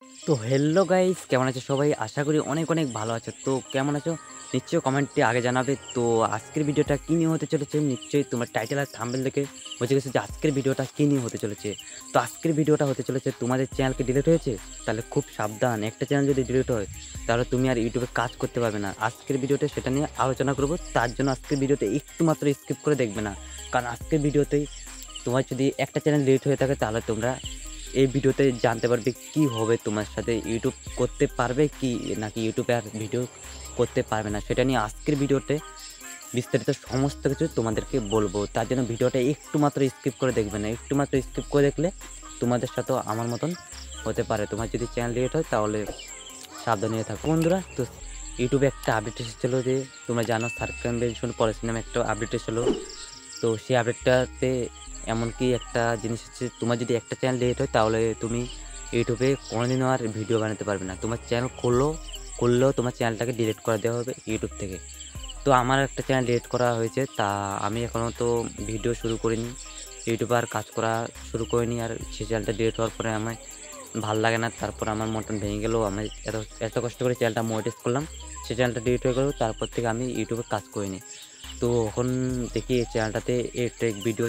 তো hello guys, কেমন আছো সবাই? আশা করি অনেক অনেক ভালো আছো। তো কেমন আছো নিশ্চয়ই কমেন্টে আগে জানাবে। তো আজকের ভিডিওটা কী নিয়ে হতে চলেছে নিশ্চয়ই তোমার টাইটেল আর থাম্বনেল দেখে বুঝে গেছো যে আজকের ভিডিওটা কী নিয়ে হতে চলেছে। তো আজকের ভিডিওটা হতে চলেছে, তোমাদের চ্যানেল কি ডিলিট হয়েছে? তাহলে খুব সাবধান, একটা চ্যানেল যদি ডিলিট হয় তাহলে তুমি আর ইউটিউবে কাজ করতে পারবে না। আজকের ভিডিওতে সেটা নিয়ে আলোচনা করব। তার জন্য আজকের ভিডিওটা একটু মাত্র স্কিপ করে দেখবে না, কারণ আজকের ভিডিওতেই তোমার যদি একটা চ্যানেল ডিলিট হয়ে থাকে তাহলে তোমরা এই ভিডিওতে জানতে পারবে কি হবে তোমার সাথে, ইউটিউব করতে পারবে কি নাকি ইউটিউবে আর ভিডিও করতে পারবে না, সেটা নিয়ে আজকের ভিডিওতে বিস্তারিত সমস্ত কিছু তোমাদেরকে বলবো। তার জন্য ভিডিওটা একটু মাত্র স্কিপ করে দেখবে না, একটু মাত্র স্কিপ করে দেখলে তোমাদের সাথেও আমার মতন হতে পারে। তোমার যদি চ্যানেল ডিলিট হয় তাহলে সাবধান হয়ে থাকো বন্ধুরা। তো ইউটিউবে একটা আপডেট এসেছিলো যে তোমরা জানো, সার্কামভেনশন পলিসি নামে একটা আপডেট এসেছিলো। তো সেই আপডেটটাতে এমনকি একটা জিনিস হচ্ছে, তোমার যদি একটা চ্যানেল ডিলিট হয় তাহলে তুমি ইউটিউবে কোনোদিনও আর ভিডিও বানাতে পারবে না। তোমার চ্যানেল খুললেও তোমার চ্যানেলটাকে ডিলিট করে দেওয়া হবে ইউটিউব থেকে। তো আমার একটা চ্যানেল ডিলিট করা হয়েছে, তা আমি এখনও তো ভিডিও শুরু করিনি, ইউটিউবে আর কাজ করা শুরু করিনি। আর সেই চ্যানেলটা ডিলিট হওয়ার পরে আমার ভাল লাগে না, তারপর আমার মনটা ভেঙে গেলো। আমি এত এত কষ্ট করে চ্যানেলটা মনিটাইজ করলাম, সেই চ্যানেলটা ডিলিট হয়ে গেলো, তারপর থেকে আমি ইউটিউবে কাজ করিনি। তো এখন দেখি এই চ্যানেলটাতে টেক ভিডিও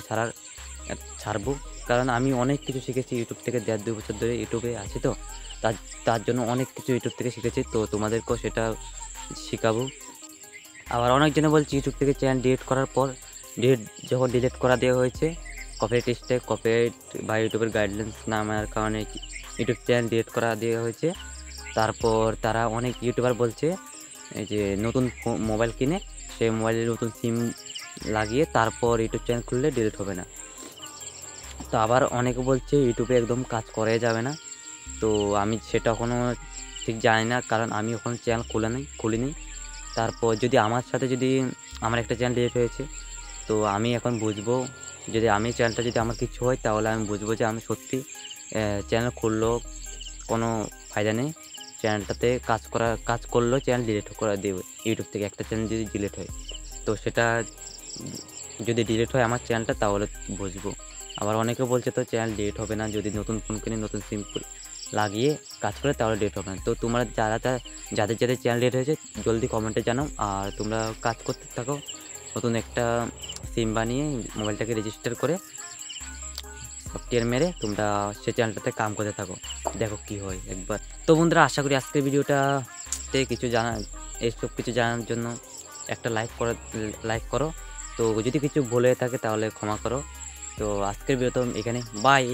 ছাড়বো, কারণ আমি অনেক কিছু শিখেছি ইউটিউব থেকে। 1.5-2 বছর ধরে ইউটিউবে আছি, তো তার তার জন্য অনেক কিছু ইউটিউব থেকে শিখেছি, তো তোমাদেরকেও সেটা শেখাবো। আবার অনেকজনে বলছে ইউটিউব থেকে চ্যানেল ডিলিট করার পর, যখন ডিলিট করা দেওয়া হয়েছে কপিরাইট স্ট্রাইক, কপিরাইট বা ইউটিউবের গাইডলাইন্স না মানার কারণে ইউটিউব চ্যানেল ডিলিট করা দেওয়া হয়েছে। তারপর তারা অনেক ইউটিউবার বলছে এই যে নতুন মোবাইল কিনে সেই মোবাইলে নতুন সিম লাগিয়ে তারপর ইউটিউব চ্যানেল খুললে ডিলিট হবে না। তো আবার অনেকে বলছে ইউটিউবে একদম কাজ করাই যাবে না। তো আমি সেটা এখনও ঠিক জানি না, কারণ আমি এখন চ্যানেল খুলিনি। তারপর যদি আমার সাথে যদি আমার একটা চ্যানেল ডিলিট হয়েছে, তো আমি এখন বুঝবো, যদি আমি চ্যানেলটা যদি আমার কিছু হয় তাহলে আমি বুঝবো যে আমি সত্যি চ্যানেল খুললেও কোনো ফায়দা নেই। চ্যানেলটাতে কাজ করলেও চ্যানেল ডিলিট করে দেবে ইউটিউব থেকে, একটা চ্যানেল যদি ডিলিট হয়। তো সেটা যদি ডিলিট হয় আমার চ্যানেলটা তাহলে বুঝবো। আবার অনেকে বলছে তো চ্যানেল ডিলিট হবে না, যদি নতুন ফোন কিনে নতুন সিম লাগিয়ে কাজ করে তাহলে ডিলিট হবে না। তো তোমরা যাদের চ্যানেল ডিলিট হয়েছে জলদি কমেন্টে জানাও, আর তোমরা কাজ করতে থাকো। নতুন একটা সিম বানিয়ে মোবাইলটাকে রেজিস্টার করে সফটওয়্যার মেরে তোমরা সেই চ্যানেলটাতে কাম করতে থাকো, দেখো কি হয় একবার। তো বন্ধুরা, আশা করি আজকের ভিডিওটাতে এইসব কিছু জানার জন্য একটা লাইক করো। তো যদি কিছু ভুলে থাকে তাহলে ক্ষমা করো। তো আজকের ভিডিও তো এখানে, বাই।